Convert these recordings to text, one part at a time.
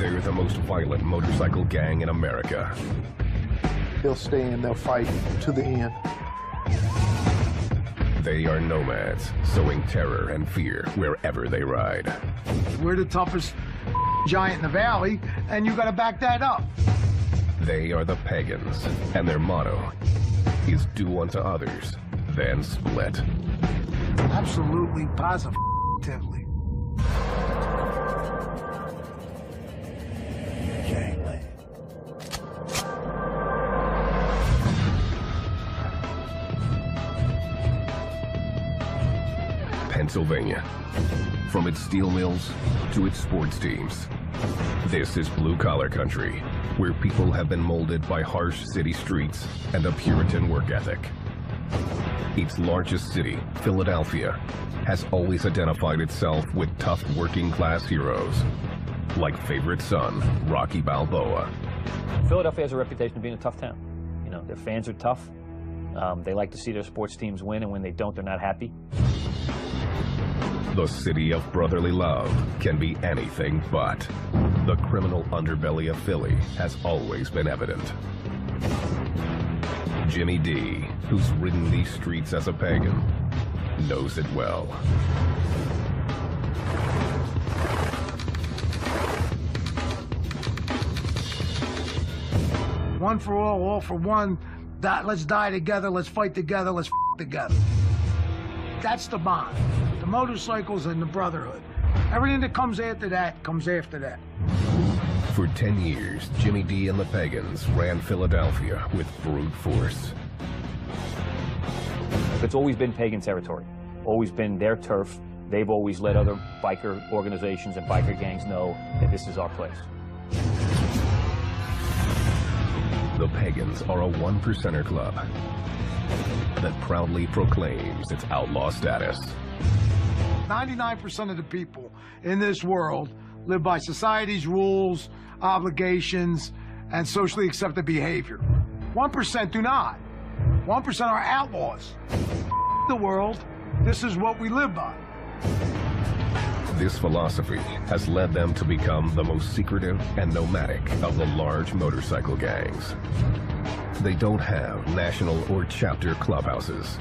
They're the most violent motorcycle gang in America. They'll stay and they'll fight to the end. They are nomads, sowing terror and fear wherever they ride. We're the toughest giant in the valley, and you gotta back that up. They are the Pagans, and their motto is do unto others, then split. Absolutely, positively. Gangland. Pennsylvania. From its steel mills to its sports teams. This is blue-collar country, where people have been molded by harsh city streets and a Puritan work ethic. Its largest city, Philadelphia, has always identified itself with tough working-class heroes, like favorite son, Rocky Balboa. Philadelphia has a reputation of being a tough town. You know, their fans are tough. They like to see their sports teams win, and when they don't, they're not happy. The city of brotherly love can be anything but. The criminal underbelly of Philly has always been evident. Jimmy D, who's ridden these streets as a pagan, knows it well. One for all for one. Let's die together, let's fight together, let's together. That's the bond. The motorcycles and the brotherhood. Everything that comes after that comes after that. For 10 years, Jimmy D and the Pagans ran Philadelphia with brute force. It's always been pagan territory, always been their turf. They've always let other biker organizations and biker gangs know that this is our place. The Pagans are a one-percenter club that proudly proclaims its outlaw status. 99% of the people in this world live by society's rules, obligations, and socially accepted behavior. 1% do not. 1% are outlaws. The world, this is what we live by. This philosophy has led them to become the most secretive and nomadic of the large motorcycle gangs. They don't have national or chapter clubhouses.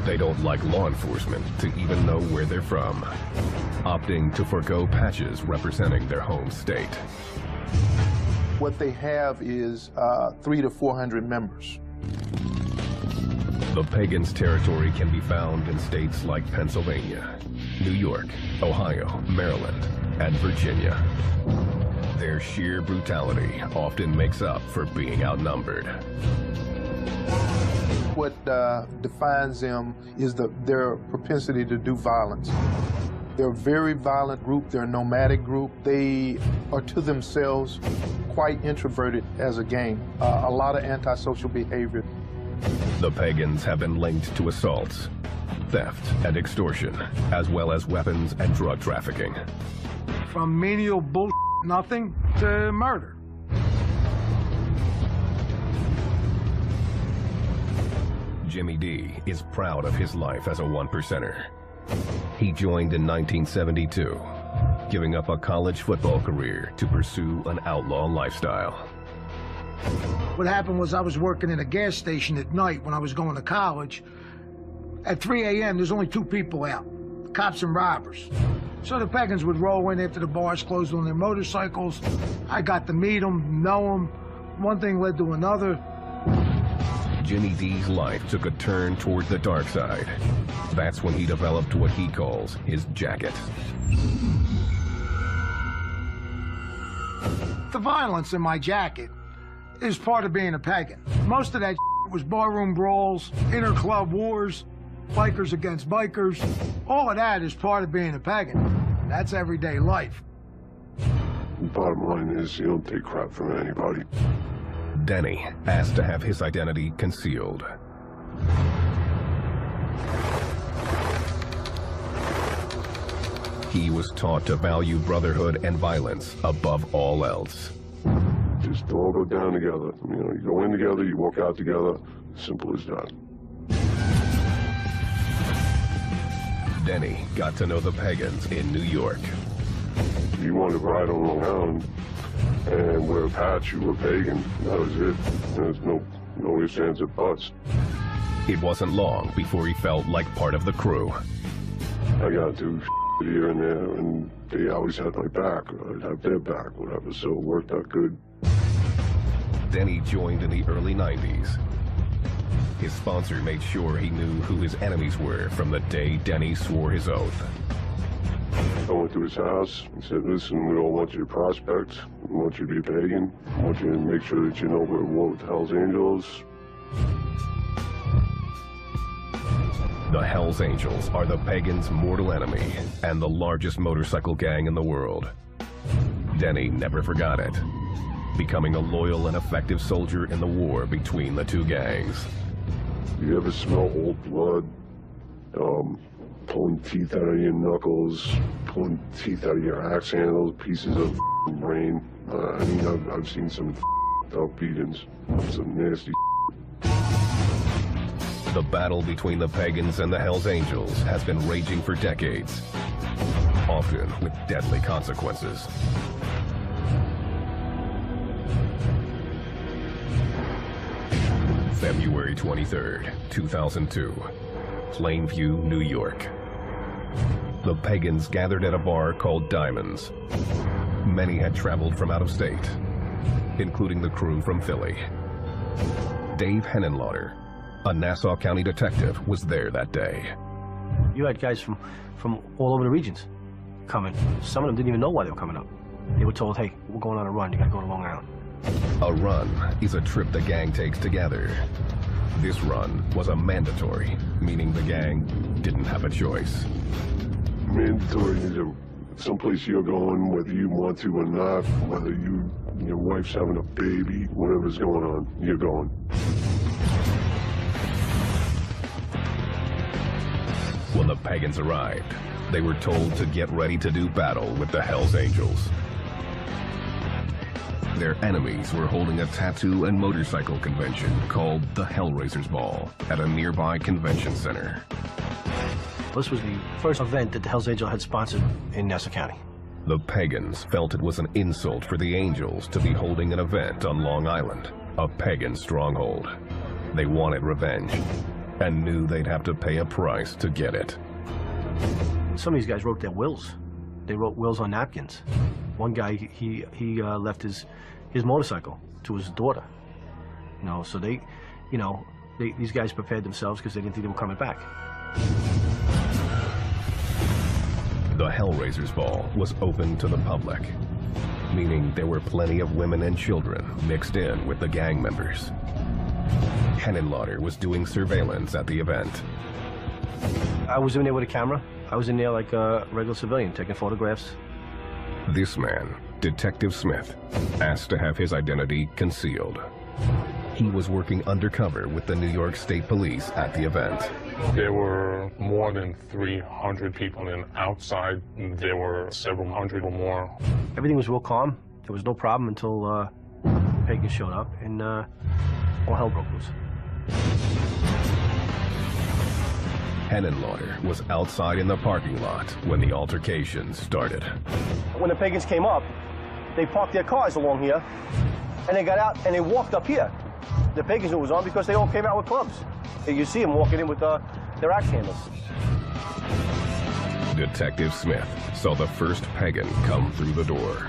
They don't like law enforcement to even know where they're from, opting to forgo patches representing their home state. What they have is 300 to 400 members. The Pagans' territory can be found in states like Pennsylvania, New York, Ohio, Maryland, and Virginia. Their sheer brutality often makes up for being outnumbered. What defines them is their propensity to do violence. They're a very violent group. They're a nomadic group. They are to themselves quite introverted as a gang. A lot of antisocial behavior. The Pagans have been linked to assaults, theft, and extortion, as well as weapons and drug trafficking. From menial bullshit, nothing, to murder. Jimmy D is proud of his life as a one-percenter. He joined in 1972, giving up a college football career to pursue an outlaw lifestyle. What happened was I was working in a gas station at night when I was going to college. At 3 a.m., there's only 2 people out, cops and robbers. So the Pagans would roll in after the bars closed on their motorcycles. I got to meet them, know them. One thing led to another. Jimmy D's life took a turn toward the dark side. That's when he developed what he calls his jacket. The violence in my jacket is part of being a pagan. Most of that was barroom brawls, inter-club wars, bikers against bikers. All of that is part of being a pagan. That's everyday life. Bottom line is, you don't take crap from anybody. Denny asked to have his identity concealed. He was taught to value brotherhood and violence above all else. Just all go down together. You know, you go in together, you walk out together. Simple as that. Denny got to know the Pagans in New York. If you want to ride on Long Island, and wear a patch, you were pagan. That was it. There's no ifs, ands, or buts. It wasn't long before he felt like part of the crew. I got to here and there, and they always had my back. I'd have their back, whatever, so it worked out good. Denny joined in the early 90s. His sponsor made sure he knew who his enemies were from the day Denny swore his oath. I went to his house and said, listen, we don't want you to prospect. We want you to be pagan. I want you to make sure that you know we're at war with the Hells Angels. The Hells Angels are the Pagans' mortal enemy and the largest motorcycle gang in the world. Denny never forgot it, becoming a loyal and effective soldier in the war between the two gangs. You ever smell old blood? Pulling teeth out of your knuckles, pulling teeth out of your axe handles, pieces of brain. I mean, I've seen some up beatings, some nasty. The battle between the Pagans and the Hells Angels has been raging for decades, often with deadly consequences. February 23rd, 2002, Plainview, New York. The Pagans gathered at a bar called Diamonds. Many had traveled from out of state, including the crew from Philly. Dave Henenlotter, a Nassau County detective, was there that day. You had guys from all over the regions coming. Some of them didn't even know why they were coming up. They were told, hey, we're going on a run, you gotta go to Long Island. A run is a trip the gang takes together. This run was a mandatory, meaning the gang didn't have a choice. Mandatory is someplace you're going, whether you want to or not, whether your wife's having a baby, whatever's going on, you're going. When the Pagans arrived, they were told to get ready to do battle with the Hells Angels. Their enemies were holding a tattoo and motorcycle convention called the Hellraisers Ball at a nearby convention center. This was the first event that the Hells Angels had sponsored in Nassau County. The Pagans felt it was an insult for the Angels to be holding an event on Long Island, a pagan stronghold. They wanted revenge and knew they'd have to pay a price to get it. Some of these guys wrote their wills. They wrote wills on napkins. One guy, he left his motorcycle to his daughter. You know, so these guys prepared themselves because they didn't think they were coming back. The Hellraisers Ball was open to the public, meaning there were plenty of women and children mixed in with the gang members. Henenlotter was doing surveillance at the event. I was in there with a camera. I was in there like a regular civilian, taking photographs. This man, Detective Smith, asked to have his identity concealed. He was working undercover with the New York State Police at the event. There were more than 300 people, and outside there were several hundred or more. Everything was real calm. There was no problem until Pagans showed up, and all hell broke loose. Henenlotter was outside in the parking lot when the altercation started. When the Pagans came up, they parked their cars along here, and they got out and they walked up here. The Pagans knew it was on because they all came out with clubs. You see them walking in with their axe handles. Detective Smith saw the first pagan come through the door.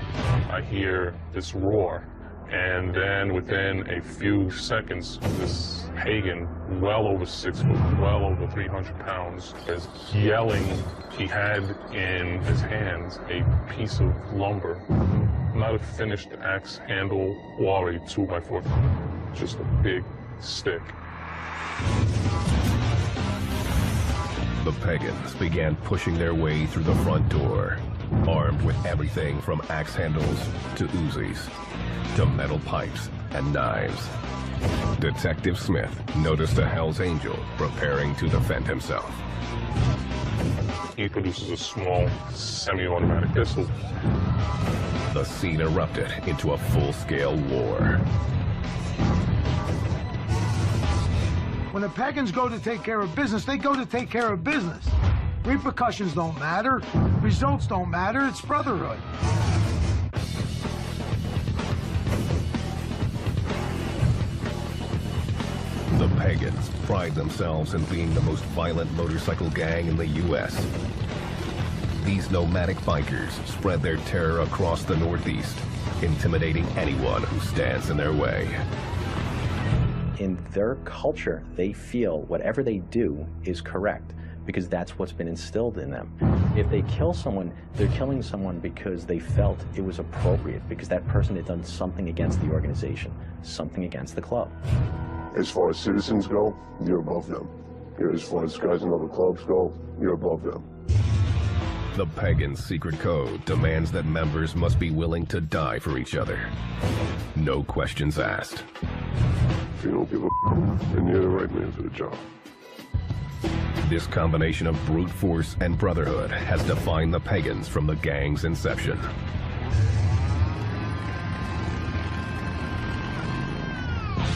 I hear this roar, and then within a few seconds, this pagan, well over 6 foot, well over 300 pounds, is yelling. He had in his hands a piece of lumber, not a finished axe handle or a 2x4, just a big stick. The Pagans began pushing their way through the front door, armed with everything from axe handles to Uzis, to metal pipes and knives. Detective Smith noticed a Hells Angel preparing to defend himself. He produces a small semi-automatic pistol. The scene erupted into a full-scale war. When the Pagans go to take care of business, they go to take care of business. Repercussions don't matter. Results don't matter. It's brotherhood. Pagans pride themselves in being the most violent motorcycle gang in the U.S. These nomadic bikers spread their terror across the Northeast, intimidating anyone who stands in their way. In their culture, they feel whatever they do is correct because that's what's been instilled in them. If they kill someone, they're killing someone because they felt it was appropriate, because that person had done something against the organization, something against the club. As far as citizens go, you're above them. As far as guys in other clubs go, you're above them. The Pagans' secret code demands that members must be willing to die for each other. No questions asked. If you don't give a then you're the right man for the job. This combination of brute force and brotherhood has defined the Pagans from the gang's inception.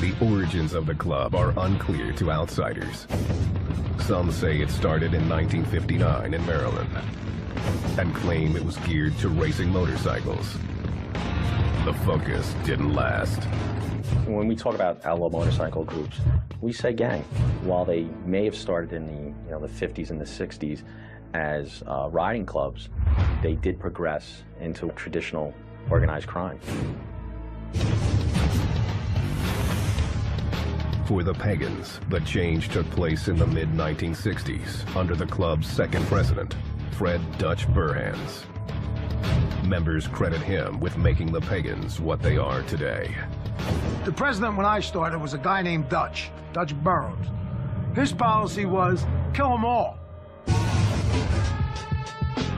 The origins of the club are unclear to outsiders. Some say it started in 1959 in Maryland and claim it was geared to racing motorcycles. The focus didn't last. When we talk about outlaw motorcycle groups, we say gang. While they may have started in the 50s and the 60s as riding clubs, they did progress into traditional organized crime. For the Pagans, the change took place in the mid-1960s under the club's second president, Fred Dutch Burhans. Members credit him with making the Pagans what they are today. The president when I started was a guy named Dutch Burroughs. His policy was kill them all.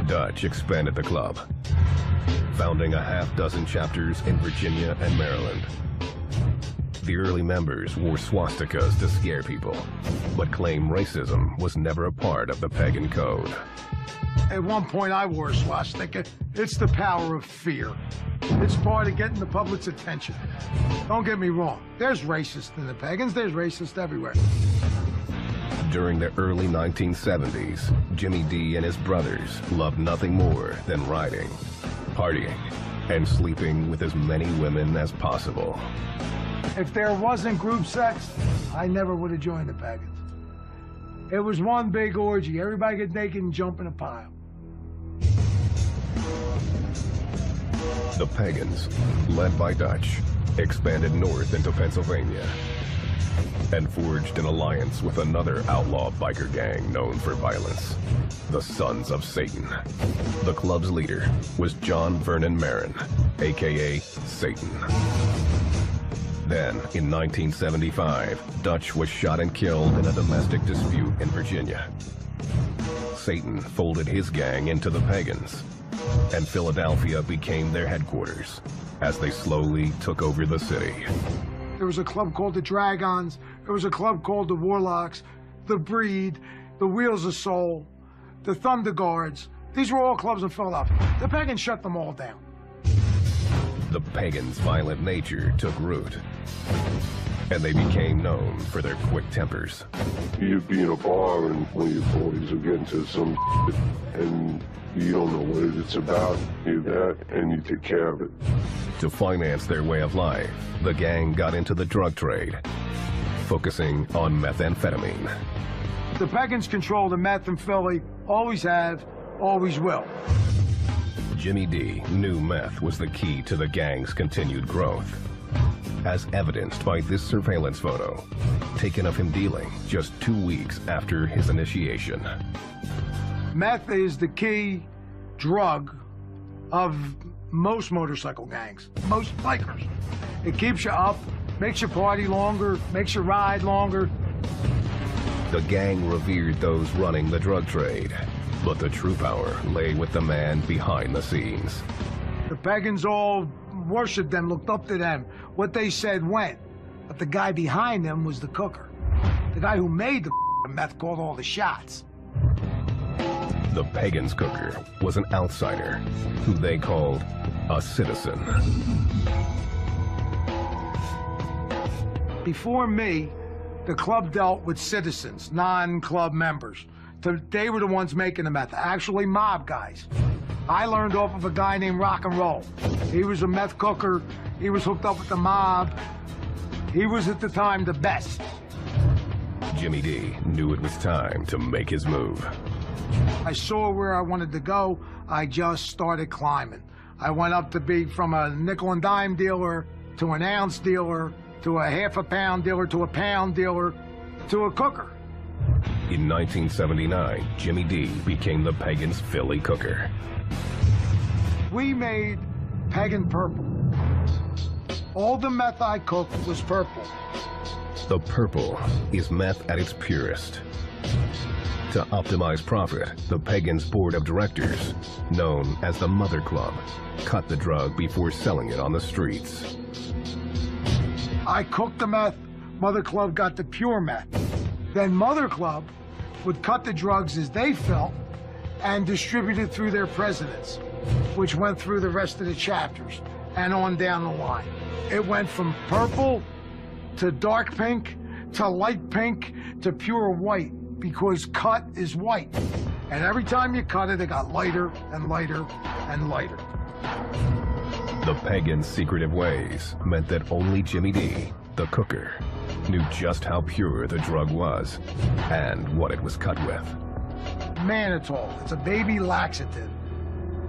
Dutch expanded the club, founding a half-dozen chapters in Virginia and Maryland. The early members wore swastikas to scare people, but claimed racism was never a part of the Pagan code. At one point I wore a swastika. It's the power of fear. It's part of getting the public's attention. Don't get me wrong. There's racists in the Pagans. There's racists everywhere. During the early 1970s, Jimmy D and his brothers loved nothing more than riding, partying, and sleeping with as many women as possible. If there wasn't group sex, I never would have joined the Pagans. It was one big orgy. Everybody get naked and jump in a pile. The Pagans, led by Dutch, expanded north into Pennsylvania and forged an alliance with another outlaw biker gang known for violence, the Sons of Satan. The club's leader was John Vernon Marin, aka Satan. Then, in 1975, Dutch was shot and killed in a domestic dispute in Virginia. Satan folded his gang into the Pagans, and Philadelphia became their headquarters as they slowly took over the city. There was a club called the Dragons. There was a club called the Warlocks, the Breed, the Wheels of Soul, the Thunder Guards. These were all clubs in Philadelphia. The Pagans shut them all down. The Pagans' violent nature took root, and they became known for their quick tempers. You'd be in a bar and one of your boys will get into some shit and you don't know what it's about. You do that and you take care of it. To finance their way of life, the gang got into the drug trade, focusing on methamphetamine. The Pagans control the meth in Philly, always have, always will. Jimmy D knew meth was the key to the gang's continued growth, as evidenced by this surveillance photo, taken of him dealing just 2 weeks after his initiation. Meth is the key drug of most motorcycle gangs, most bikers. It keeps you up, makes you party longer, makes you ride longer. The gang revered those running the drug trade, but the true power lay with the man behind the scenes. The Pagans all worshipped them, looked up to them. What they said went. But the guy behind them was the cooker. The guy who made the meth called all the shots. The Pagans' cooker was an outsider who they called a citizen. Before me, the club dealt with citizens, non-club members. They were the ones making the meth, actually mob guys. I learned off of a guy named Rock and Roll. He was a meth cooker. He was hooked up with the mob. He was at the time the best. Jimmy D knew it was time to make his move. I saw where I wanted to go. I just started climbing. I went up to be from a nickel and dime dealer to an ounce dealer to a half a pound dealer to a pound dealer to a cooker. In 1979, Jimmy D became the Pagans' Philly cooker. We made Pagan purple. All the meth I cooked was purple. The purple is meth at its purest. To optimize profit, the Pagans' board of directors, known as the Mother Club, cut the drug before selling it on the streets. I cooked the meth, Mother Club got the pure meth. Then Mother Club would cut the drugs as they felt and distribute it through their presidents, which went through the rest of the chapters and on down the line. It went from purple to dark pink to light pink to pure white, because cut is white. And every time you cut it, it got lighter and lighter and lighter. The Pagans' secretive ways meant that only Jimmy D, the cooker, knew just how pure the drug was and what it was cut with. Mannitol, it's a baby laxative.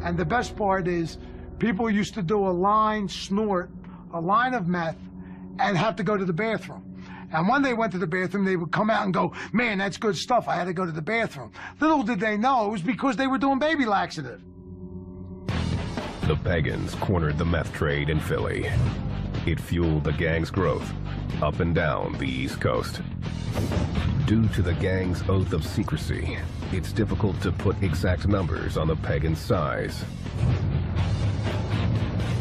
And the best part is, people used to do a line snort, a line of meth, and have to go to the bathroom. And when they went to the bathroom, they would come out and go, man, that's good stuff, I had to go to the bathroom. Little did they know it was because they were doing baby laxative. The Pagans cornered the meth trade in Philly. It fueled the gang's growth up and down the East Coast. Due to the gang's oath of secrecy, it's difficult to put exact numbers on the Pagans' size.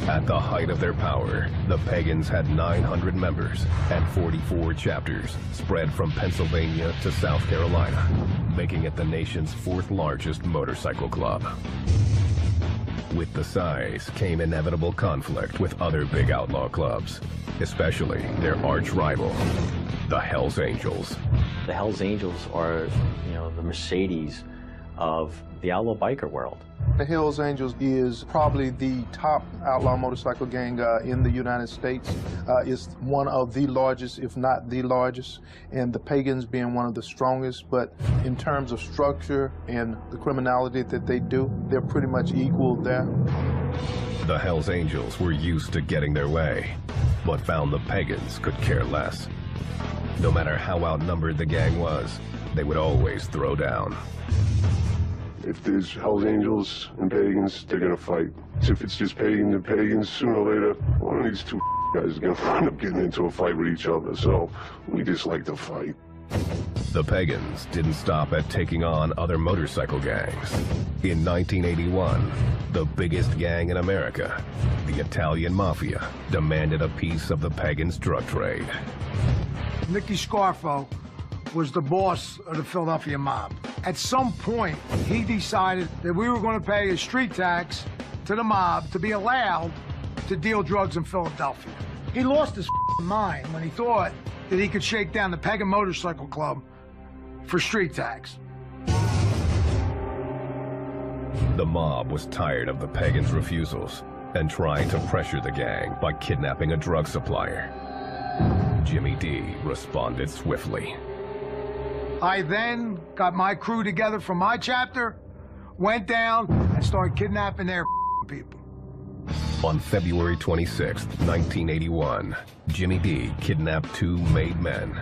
At the height of their power, the Pagans had 900 members and 44 chapters spread from Pennsylvania to South Carolina, making it the nation's 4th largest motorcycle club. With the size came inevitable conflict with other big outlaw clubs, especially their arch rival, the Hells Angels. The Hells Angels are, the Mercedes of the outlaw biker world. The Hells Angels is probably the top outlaw motorcycle gang in the United States. It's one of the largest, if not the largest, and the Pagans being one of the strongest. But in terms of structure and the criminality that they do, they're pretty much equal there. The Hells Angels were used to getting their way, but found the Pagans could care less. No matter how outnumbered the gang was, they would always throw down. If there's Hells Angels and Pagans, they're gonna fight. So if it's just Pagan and Pagans, sooner or later, one of these two guys is gonna end up getting into a fight with each other. So we just like to fight. The Pagans didn't stop at taking on other motorcycle gangs. In 1981, the biggest gang in America, the Italian Mafia, demanded a piece of the Pagans' drug trade. Nicky Scarfo was the boss of the Philadelphia mob. At some point, he decided that we were going to pay a street tax to the mob to be allowed to deal drugs in Philadelphia. He lost his mind when he thought that he could shake down the Pagan Motorcycle Club for street tax. The mob was tired of the Pagans' refusals and trying to pressure the gang by kidnapping a drug supplier. Jimmy D responded swiftly. I then got my crew together from my chapter, went down, and started kidnapping their people. On February 26, 1981, Jimmy D kidnapped 2 made men.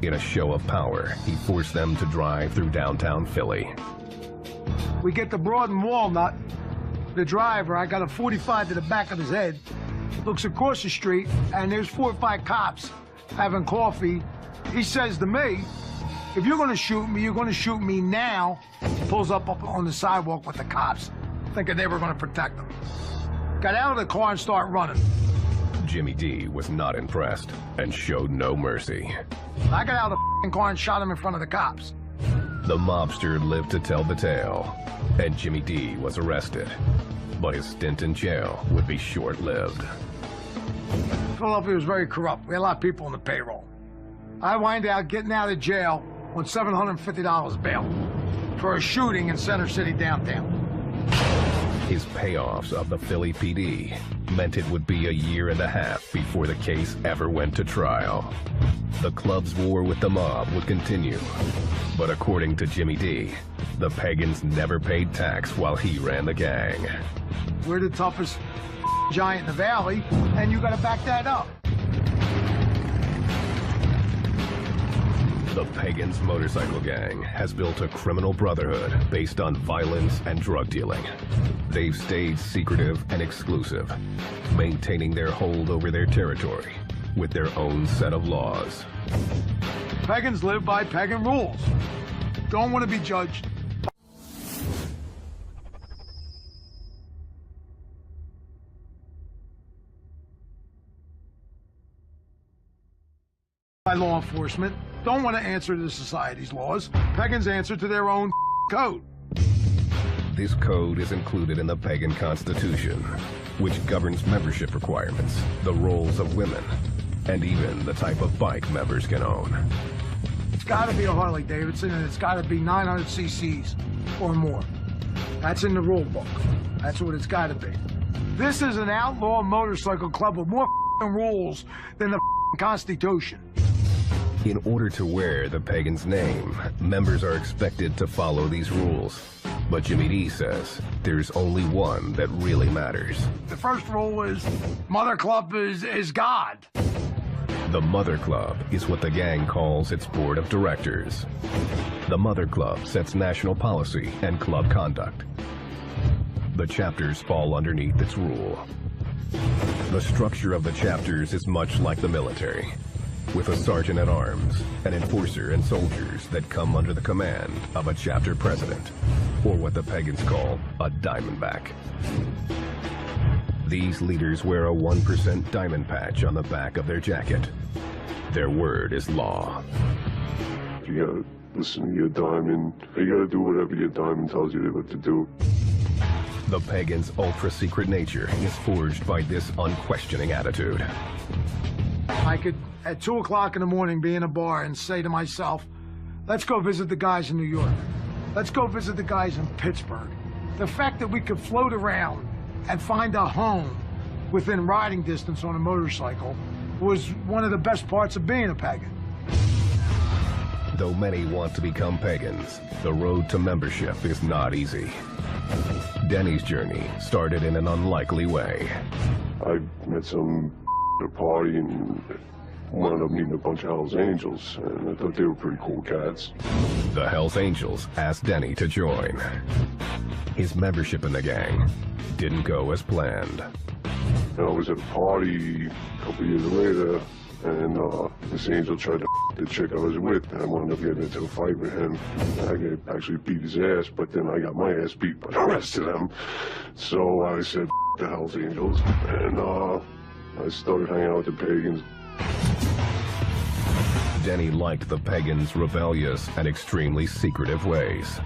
In a show of power, he forced them to drive through downtown Philly. We get to Broad and Walnut. The driver, I got a .45 to the back of his head, looks across the street, and there's 4 or 5 cops having coffee. He says to me, if you're gonna shoot me, you're gonna shoot me now. Pulls up on the sidewalk with the cops, thinking they were gonna protect him. Got out of the car and started running. Jimmy D was not impressed and showed no mercy. I got out of the car and shot him in front of the cops. The mobster lived to tell the tale, and Jimmy D was arrested. But his stint in jail would be short-lived. Philadelphia was very corrupt. We had a lot of people on the payroll. I wind out getting out of jail on $750 bail for a shooting in Center City downtown. His payoffs of the Philly PD meant it would be a year and a half before the case ever went to trial. The club's war with the mob would continue. But according to Jimmy D, the Pagans never paid tax while he ran the gang. We're the toughest giant in the valley, and you gotta back that up. The Pagans motorcycle gang has built a criminal brotherhood based on violence and drug dealing. They've stayed secretive and exclusive, maintaining their hold over their territory with their own set of laws. Pagans live by pagan rules. Don't want to be judged. By law enforcement. Don't want to answer to society's laws. Pagans answer to their own code. This code is included in the Pagan Constitution, which governs membership requirements, the roles of women, and even the type of bike members can own. It's got to be a Harley Davidson, and it's got to be 900 cc's or more. That's in the rule book. That's what it's got to be. This is an outlaw motorcycle club with more rules than the Constitution. In order to wear the Pagans' name, members are expected to follow these rules. But Jimmy D says there's only one that really matters. The first rule is Mother Club is God. The Mother Club is what the gang calls its board of directors. The Mother Club sets national policy and club conduct. The chapters fall underneath its rule. The structure of the chapters is much like the military, with a sergeant-at-arms, an enforcer, and soldiers that come under the command of a chapter president, or what the Pagans call a diamondback. These leaders wear a 1% diamond patch on the back of their jacket. Their word is law. You gotta listen to your diamond. You gotta do whatever your diamond tells you what to do. The Pagans' ultra-secret nature is forged by this unquestioning attitude. I could, at 2 o'clock in the morning, be in a bar and say to myself, let's go visit the guys in New York. Let's go visit the guys in Pittsburgh. The fact that we could float around and find a home within riding distance on a motorcycle was one of the best parts of being a pagan. Though many want to become pagans, the road to membership is not easy. Denny's journey started in an unlikely way. I met some at a party and wound up meeting a bunch of Hells Angels, and I thought they were pretty cool cats. The Hells Angels asked Denny to join. His membership in the gang didn't go as planned. I was at a party a couple years later, and this angel tried to the chick I was with, and I wound up getting into a fight with him. I actually beat his ass, but then I got my ass beat by the rest of them. So I said, the Hells Angels, and I started hanging out with the Pagans. Denny liked the Pagans' rebellious and extremely secretive ways.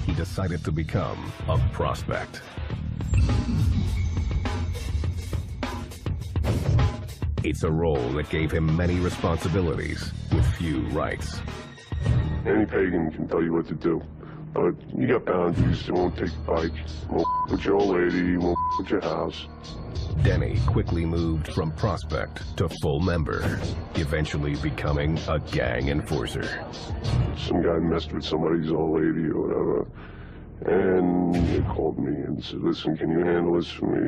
He decided to become a prospect. It's a role that gave him many responsibilities with few rights. Any pagan can tell you what to do, but you got boundaries. They won't take a bike, won't with your old lady, won't with your house. Denny quickly moved from prospect to full member, eventually becoming a gang enforcer. Some guy messed with somebody's old lady or whatever, and he called me and said, listen, can you handle this for me?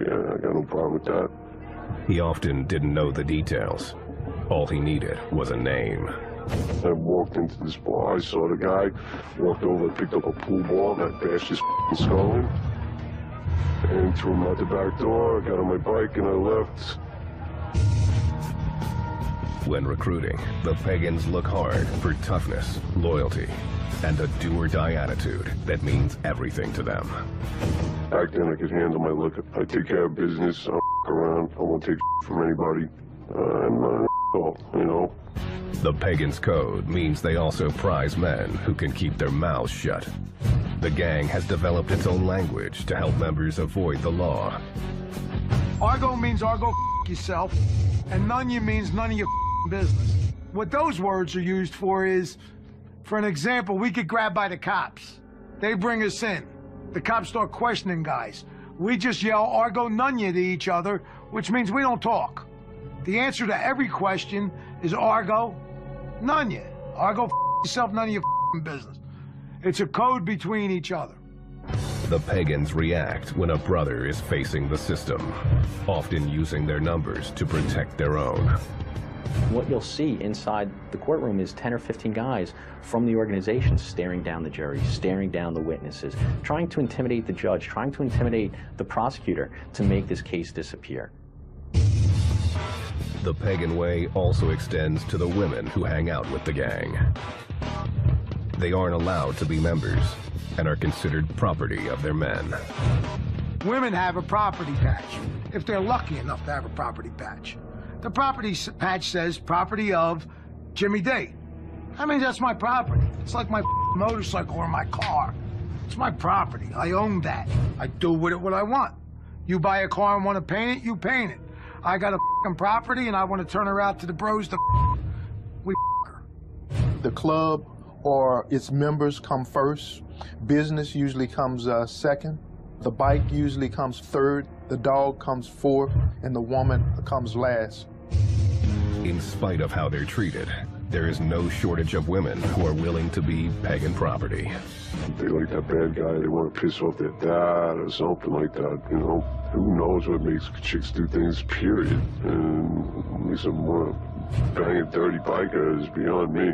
Yeah, I got no problem with that. He often didn't know the details. All he needed was a name. I walked into this bar, I saw the guy, walked over, picked up a pool ball, and I bashed his skull in, and threw him out the back door. I got on my bike and I left. When recruiting, the Pagans look hard for toughness, loyalty, and a do-or-die attitude that means everything to them. Back then I could handle my liquor. I take care of business, I don't around, I won't take from anybody. I'm not you know. The Pagans' code means they also prize men who can keep their mouths shut. The gang has developed its own language to help members avoid the law. Argo means Argo yourself, and none you means none of your business. What those words are used for is, for an example, we get grabbed by the cops. They bring us in. The cops start questioning guys. We just yell Argo Nunya to each other, which means we don't talk. The answer to every question is Argo Nunya. Argo f yourself, none of your business. It's a code between each other. The Pagans react when a brother is facing the system, often using their numbers to protect their own. What you'll see inside the courtroom is 10 or 15 guys from the organization staring down the jury, staring down the witnesses, trying to intimidate the judge, trying to intimidate the prosecutor to make this case disappear. The Pagan way also extends to the women who hang out with the gang. They aren't allowed to be members and are considered property of their men. Women have a property patch, if they're lucky enough to have a property patch. The property patch says property of Jimmy D. I mean, that's my property. It's like my motorcycle or my car. It's my property. I own that. I do with it what I want. You buy a car and want to paint it, you paint it. I got a property and I want to turn her out to the bros to we her. The club or its members come first. Business usually comes second. The bike usually comes third. The dog comes fourth, and the woman comes last. In spite of how they're treated, there is no shortage of women who are willing to be Pagan property. They like that bad guy, they want to piss off their dad or something like that, you know. Who knows what makes chicks do things, period. And makes them want to bang a dirty biker is beyond me.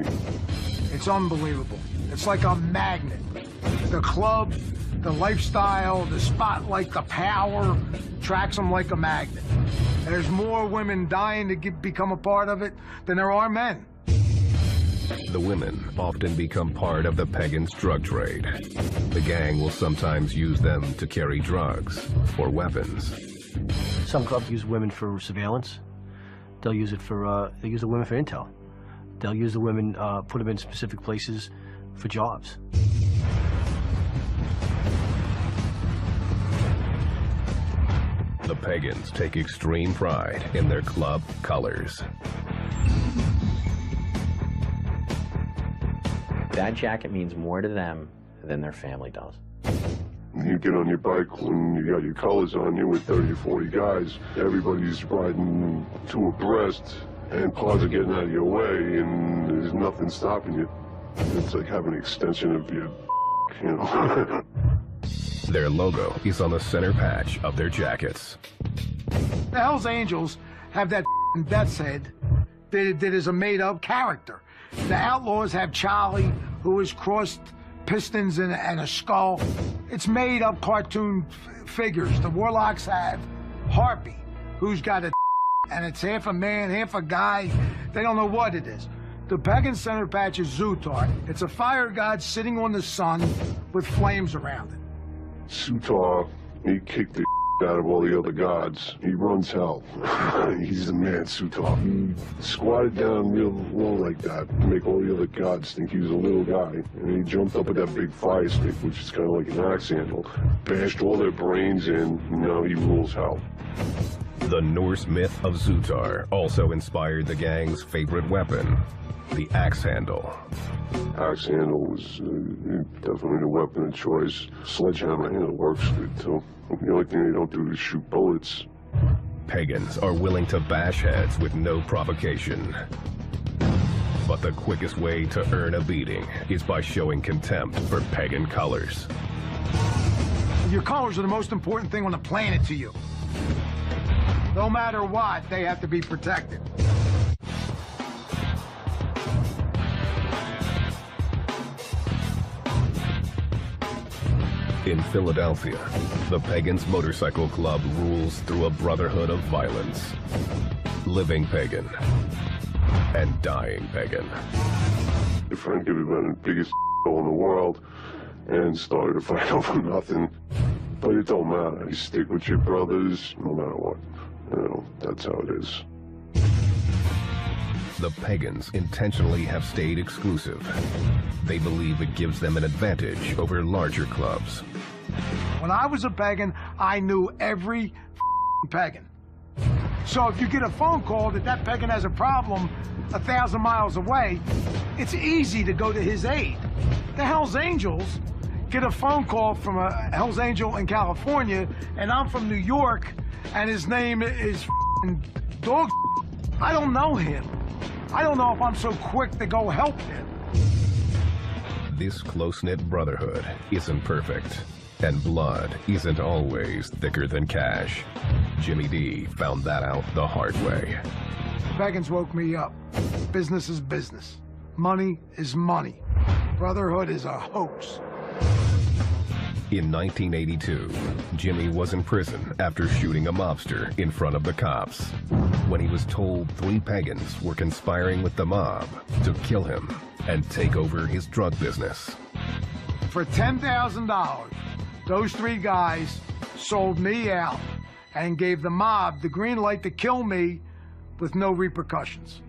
It's unbelievable. It's like a magnet. The club, the lifestyle, the spotlight, the power attracts them like a magnet. There's more women dying to become a part of it than there are men. The women often become part of the Pagans' drug trade. The gang will sometimes use them to carry drugs or weapons. Some clubs use women for surveillance. They'll use it for, they use the women for intel. They'll use the women, put them in specific places for jobs. The Pagans take extreme pride in their club colors. That jacket means more to them than their family does. You get on your bike when you got your colors on you with 30 or 40 guys. Everybody's riding two abreast, and cars are getting out of your way, and there's nothing stopping you. It's like having an extension of your, you know. Their logo is on the center patch of their jackets. The Hells Angels have that death's head that is a made-up character. The Outlaws have Charlie, who is crossed pistons and a skull. It's made-up cartoon figures. The Warlocks have Harpy, who's got a and it's half a man, half a guy. They don't know what it is. The Pagan center patch is Zutar. It's a fire god sitting on the sun with flames around it. Zutar, he kicked the out of all the other gods. He runs hell. He's the man, Zutar. He squatted down real low like that to make all the other gods think he was a little guy. And he jumped up with that big fire stick, which is kind of like an axe handle, bashed all their brains in, and now he rules hell. The Norse myth of Zutar also inspired the gang's favorite weapon, the axe handle. Axe handle was definitely the weapon of choice. Sledgehammer handle works good too. The only thing they don't do is shoot bullets. Pagans are willing to bash heads with no provocation. But the quickest way to earn a beating is by showing contempt for Pagan colors. Your colors are the most important thing on the planet to you. No matter what, they have to be protected. In Philadelphia, the Pagans Motorcycle Club rules through a brotherhood of violence. Living pagan and dying pagan. Frank had been the biggest in the world and started a fight over nothing. But it don't matter. You stick with your brothers no matter what. You know, that's how it is. The Pagans intentionally have stayed exclusive. They believe it gives them an advantage over larger clubs. When I was a pagan, I knew every pagan. So if you get a phone call that pagan has a problem 1,000 miles away, it's easy to go to his aid. The Hells Angels get a phone call from a Hell's Angel in California, and I'm from New York, and his name is Dog. I don't know him. I don't know if I'm so quick to go help him. This close-knit brotherhood isn't perfect, and blood isn't always thicker than cash. Jimmy D found that out the hard way. Pagans woke me up. Business is business. Money is money. Brotherhood is a hoax. In 1982, Jimmy was in prison after shooting a mobster in front of the cops when he was told 3 pagans were conspiring with the mob to kill him and take over his drug business. For $10,000, those 3 guys sold me out and gave the mob the green light to kill me with no repercussions.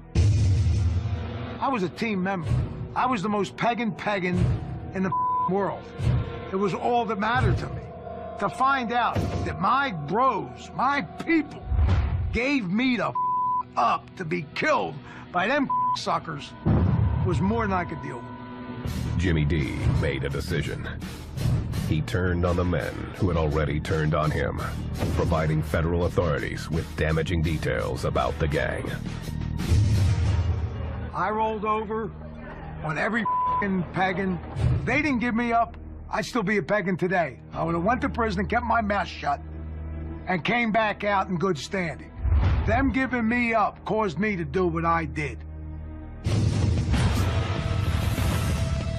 I was a team member. I was the most pagan in the world. It was all that mattered to me. To find out that my bros, my people, gave me the up to be killed by them suckers was more than I could deal with. Jimmy D made a decision. He turned on the men who had already turned on him, providing federal authorities with damaging details about the gang. I rolled over on every pagan. If they didn't give me up, I'd still be a pagan today. I would have went to prison and kept my mouth shut and came back out in good standing. Them giving me up caused me to do what I did.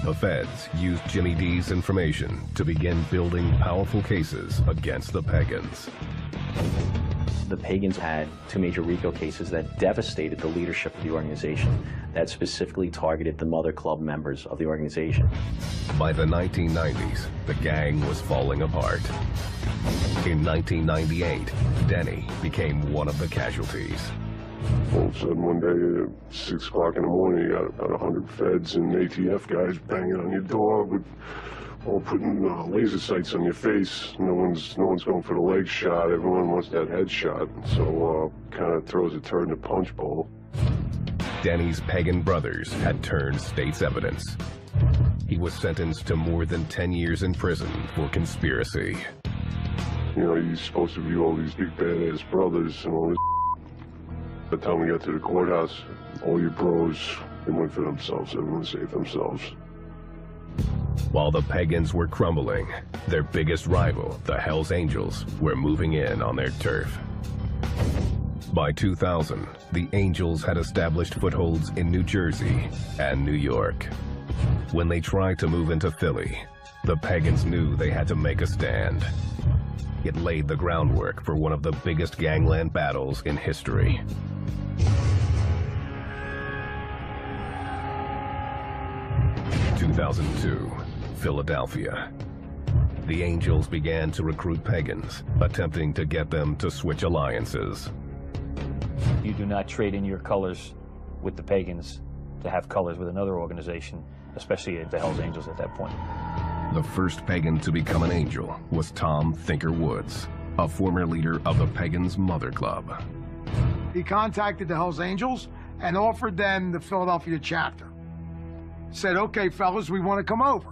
The feds used Jimmy D's information to begin building powerful cases against the Pagans. The Pagans had 2 major RICO cases that devastated the leadership of the organization, that specifically targeted the Mother Club members of the organization. By the 1990s, the gang was falling apart. In 1998, Denny became one of the casualties. All of a sudden, one day at 6 o'clock in the morning, you got about 100 feds and ATF guys banging on your door with all putting laser sights on your face. No one's going for the leg shot. Everyone wants that head shot. So kind of throws a turd in the punch bowl. Denny's pagan brothers had turned state's evidence. He was sentenced to more than 10 years in prison for conspiracy. You know, you're supposed to view all these big badass brothers and all this. By the time we got to the courthouse, all your bros, they went for themselves. Everyone saved themselves. While the Pagans were crumbling, their biggest rival, the Hells Angels, were moving in on their turf. By 2000, the Angels had established footholds in New Jersey and New York. When they tried to move into Philly, the Pagans knew they had to make a stand. It laid the groundwork for one of the biggest gangland battles in history. In 2002, Philadelphia. The Angels began to recruit Pagans, attempting to get them to switch alliances. You do not trade in your colors with the Pagans to have colors with another organization, especially the Hells Angels at that point. The first Pagan to become an Angel was Tom Thinker Woods, a former leader of the Pagans' Mother Club. He contacted the Hells Angels and offered them the Philadelphia chapter. Said, okay, fellas, we want to come over.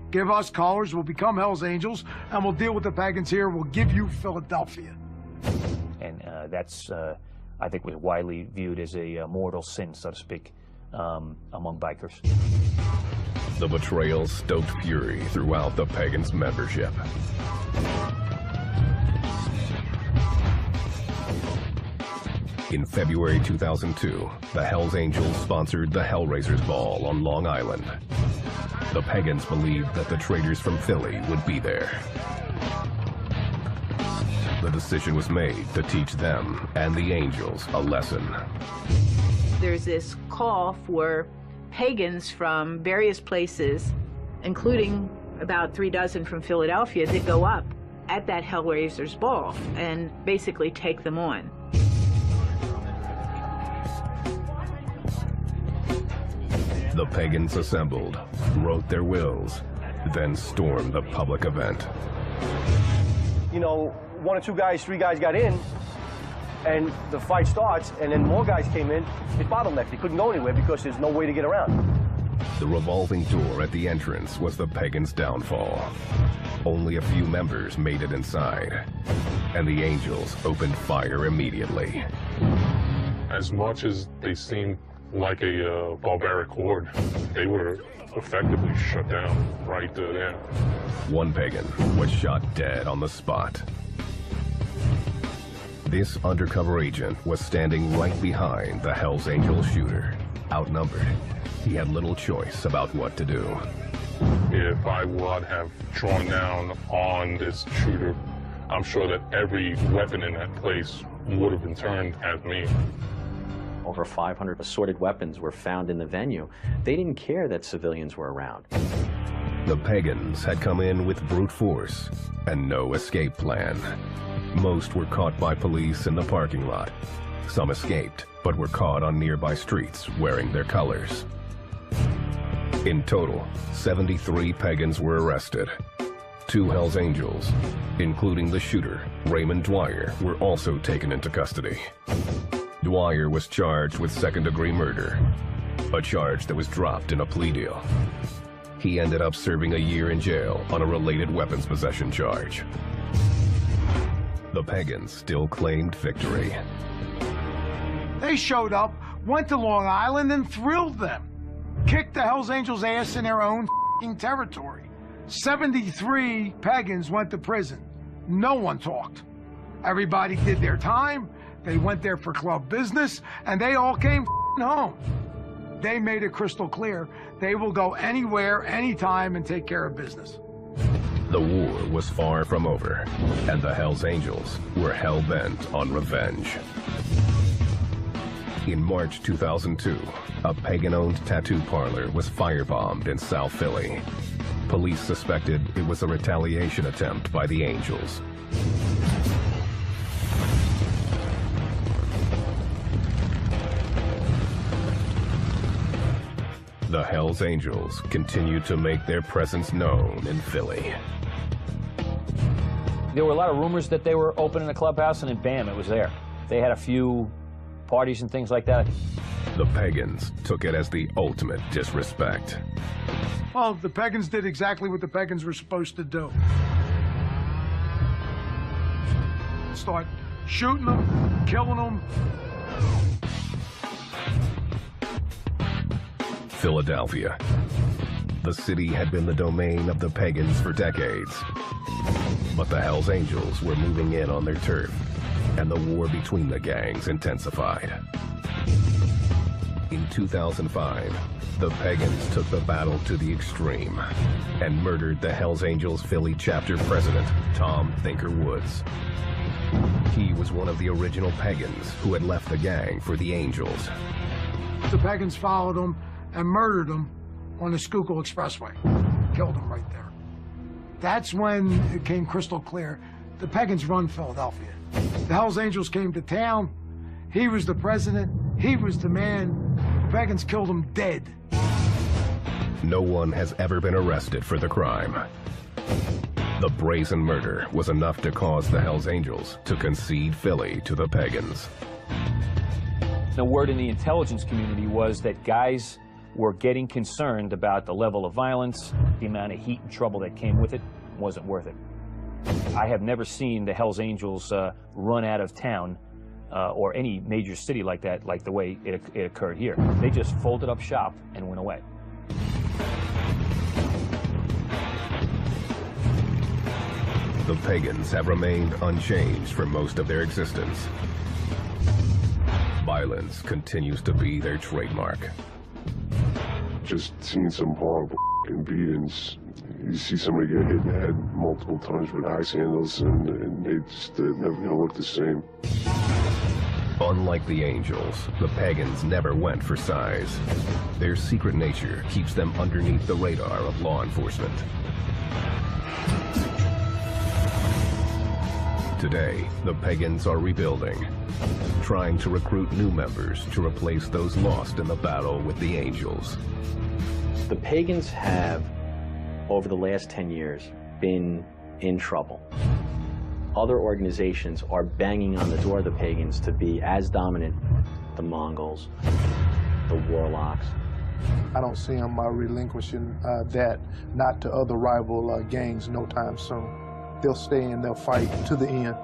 Give us colors, we'll become Hells Angels, and we'll deal with the Pagans here. We'll give you Philadelphia. And that's, I think, was widely viewed as a mortal sin, so to speak, among bikers. The betrayal stoked fury throughout the Pagans' membership. In February 2002, the Hells Angels sponsored the Hellraisers Ball on Long Island. The Pagans believed that the traders from Philly would be there. The decision was made to teach them and the Angels a lesson. There's this call for Pagans from various places, including about 3 dozen from Philadelphia, to go up at that Hellraisers Ball and basically take them on. The Pagans assembled, wrote their wills, then stormed the public event. You know, 1 or 2 guys, 3 guys got in, and the fight starts, and then more guys came in. It bottlenecked. They couldn't go anywhere because there's no way to get around. The revolving door at the entrance was the Pagans' downfall. Only a few members made it inside, and the Angels opened fire immediately. As much as they seemed like a barbaric horde, they were effectively shut down right there. One Pagan was shot dead on the spot. This undercover agent was standing right behind the Hells Angels shooter. Outnumbered, he had little choice about what to do. If I would have drawn down on this shooter, I'm sure that every weapon in that place would have been turned at me. Over 500 assorted weapons were found in the venue. They didn't care that civilians were around. The Pagans had come in with brute force and no escape plan. Most were caught by police in the parking lot. Some escaped, but were caught on nearby streets wearing their colors. In total, 73 Pagans were arrested. 2 Hells Angels, including the shooter, Raymond Dwyer, were also taken into custody. Dwyer was charged with second-degree murder, a charge that was dropped in a plea deal. He ended up serving a year in jail on a related weapons possession charge. The Pagans still claimed victory. They showed up, went to Long Island, and thrilled them. Kicked the Hells Angels' ass in their own f***ing territory. 73 Pagans went to prison. No one talked. Everybody did their time. They went there for club business, and they all came f***ing home. They made it crystal clear they will go anywhere, anytime, and take care of business. The war was far from over, and the Hells Angels were hell-bent on revenge. In March 2002, a Pagan-owned tattoo parlor was firebombed in South Philly. Police suspected it was a retaliation attempt by the Angels. The Hells Angels continued to make their presence known in Philly. There were a lot of rumors that they were opening a clubhouse, and then bam, it was there. They had a few parties and things like that. The Pagans took it as the ultimate disrespect. Well, the Pagans did exactly what the Pagans were supposed to do. Start shooting them, killing them. Philadelphia. The city had been the domain of the Pagans for decades. But the Hells Angels were moving in on their turf, and the war between the gangs intensified. In 2005, the Pagans took the battle to the extreme and murdered the Hells Angels Philly chapter president, Tom Thinker Woods. He was one of the original Pagans who had left the gang for the Angels. The Pagans followed them and murdered them on the Schuylkill Expressway. Killed them right there. That's when it came crystal clear. The Pagans run Philadelphia. The Hells Angels came to town. He was the president. He was the man. The Pagans killed him dead. No one has ever been arrested for the crime. The brazen murder was enough to cause the Hells Angels to concede Philly to the Pagans. The word in the intelligence community was that guys were getting concerned about the level of violence, the amount of heat and trouble that came with it. Wasn't worth it. I have never seen the Hells Angels run out of town or any major city like that, like the way it occurred here. They just folded up shop and went away. The Pagans have remained unchanged for most of their existence. Violence continues to be their trademark. Just seeing some horrible beatings. You see somebody get hit in the head multiple times with axe handles, and they just never gonna look the same. Unlike the Angels, the Pagans never went for size. Their secret nature keeps them underneath the radar of law enforcement. Today, the Pagans are rebuilding, trying to recruit new members to replace those lost in the battle with the Angels. The Pagans have, over the last 10 years, been in trouble. Other organizations are banging on the door of the Pagans to be as dominant, the Mongols, the Warlocks, I don't see them relinquishing that, not to other rival gangs no time soon. They'll stay and they'll fight to the end.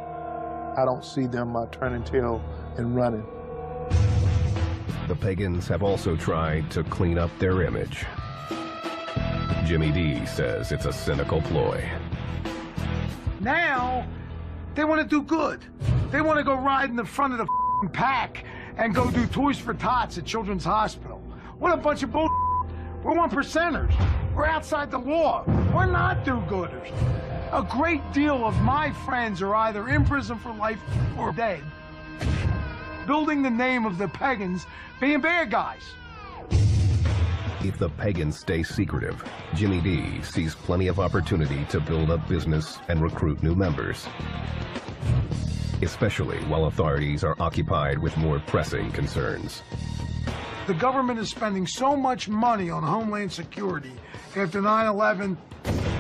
I don't see them turning tail and running. The Pagans have also tried to clean up their image. Jimmy D says it's a cynical ploy. Now, they want to do good. They want to go ride in the front of the pack and go do Toys for Tots at Children's Hospital. What a bunch of bull. We're 1%ers. We're outside the law. We're not do-gooders. A great deal of my friends are either in prison for life or dead, building the name of the Pagans, being bad guys. If the Pagans stay secretive, Jimmy D sees plenty of opportunity to build up business and recruit new members, especially while authorities are occupied with more pressing concerns. The government is spending so much money on Homeland Security. After 9/11,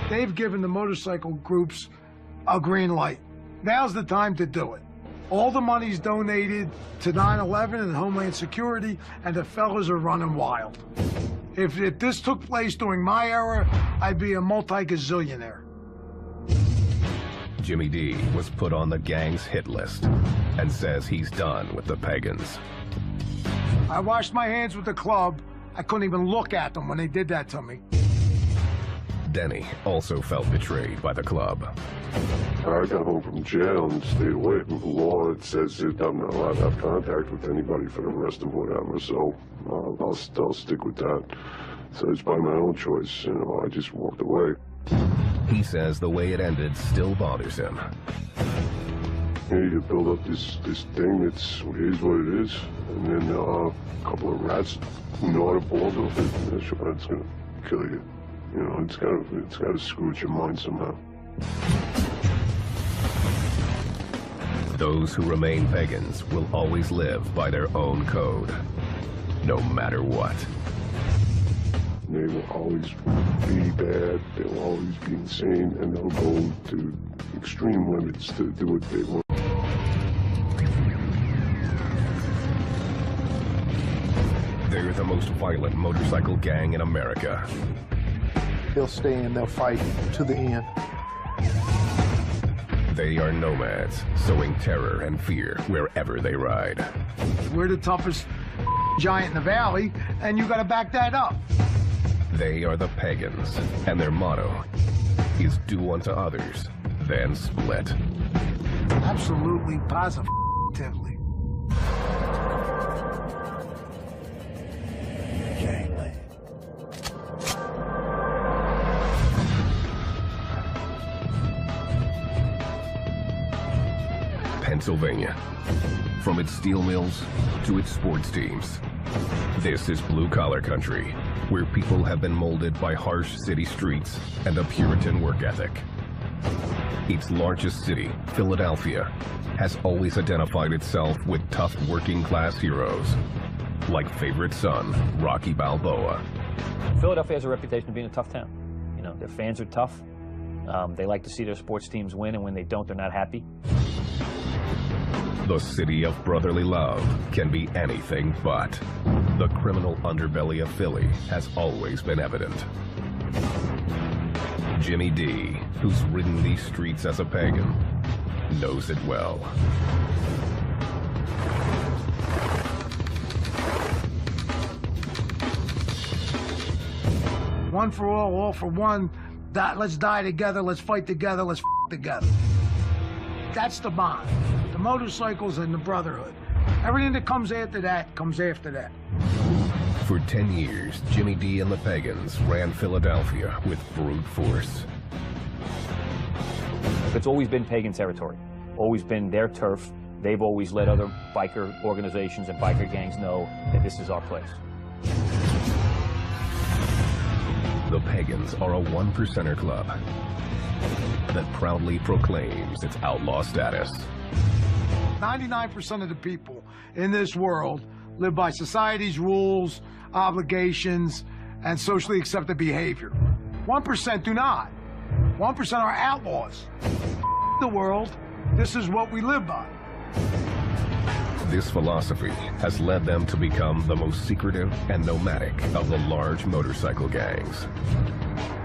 they've given the motorcycle groups a green light. Now's the time to do it. All the money's donated to 9/11 and Homeland Security, and the fellas are running wild. If this took place during my era, I'd be a multi-gazillionaire. Jimmy D was put on the gang's hit list and says he's done with the Pagans. I washed my hands with the club. I couldn't even look at them when they did that to me. Denny also felt betrayed by the club. I got home from jail and stayed away from the law. It says that I'm not allowed to have contact with anybody for the rest of whatever, so I'll stick with that. So it's by my own choice, you know, I just walked away. He says the way it ended still bothers him. You build up this thing that's, it is what it is, and then a couple of rats gnaw the balls off it, that's gonna kill you. You know, it's gotta screw with your mind somehow. Those who remain Pagans will always live by their own code, no matter what. They will always be bad, they will always be insane, and they'll go to extreme limits to do what they want. They're the most violent motorcycle gang in America. They'll stay and they'll fight to the end. They are nomads, sowing terror and fear wherever they ride. We're the toughest giant in the valley, and you gotta back that up. They are the Pagans, and their motto is do unto others, then split. Absolutely, positively. Pennsylvania. From its steel mills to its sports teams, this is blue-collar country, where people have been molded by harsh city streets and a Puritan work ethic. Its largest city, Philadelphia, has always identified itself with tough working-class heroes, like favorite son, Rocky Balboa. Philadelphia has a reputation of being a tough town. You know, their fans are tough. They like to see their sports teams win, and when they don't, they're not happy. The city of brotherly love can be anything but. The criminal underbelly of Philly has always been evident. Jimmy D, who's ridden these streets as a pagan, knows it well. One for all for one. Let's die together, let's fight together, let's together. That's the bond. The motorcycles and the brotherhood. Everything that comes after that comes after that. For 10 years, Jimmy D and the Pagans ran Philadelphia with brute force. It's always been pagan territory, always been their turf. They've always let other biker organizations and biker gangs know that this is our place. The Pagans are a 1%er club that proudly proclaims its outlaw status. 99% of the people in this world live by society's rules, obligations, and socially accepted behavior. 1% do not. 1% are outlaws. The world, this is what we live by. This philosophy has led them to become the most secretive and nomadic of the large motorcycle gangs.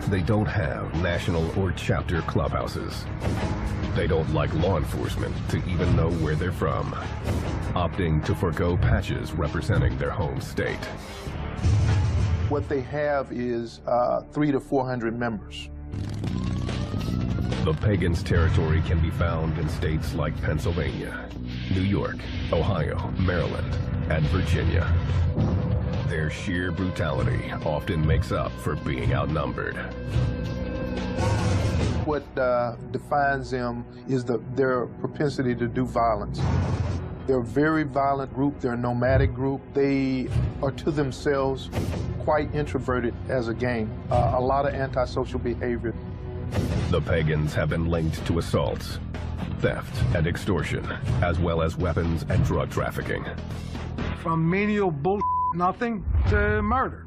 They don't have national or chapter clubhouses. They don't like law enforcement to even know where they're from, opting to forego patches representing their home state. What they have is 300 to 400 members. The Pagans' territory can be found in states like Pennsylvania, New York, Ohio, Maryland, and Virginia. Their sheer brutality often makes up for being outnumbered. What defines them is their propensity to do violence. They're a very violent group. They're a nomadic group. They are to themselves quite introverted as a gang. A lot of antisocial behavior. The Pagans have been linked to assaults, theft, and extortion, as well as weapons and drug trafficking. From menial bullshit, nothing, to murder.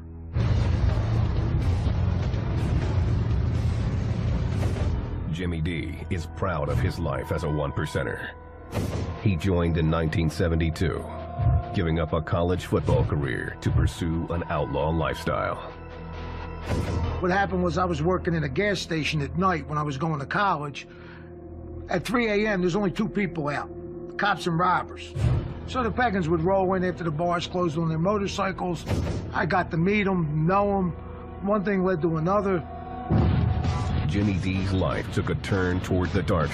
Jimmy D is proud of his life as a one-percenter. He joined in 1972, giving up a college football career to pursue an outlaw lifestyle. What happened was I was working in a gas station at night when I was going to college. At 3 a.m., there's only 2 people out, cops and robbers. So the Pagans would roll in after the bars closed on their motorcycles. I got to meet them, know them. One thing led to another. Jimmy D's life took a turn toward the dark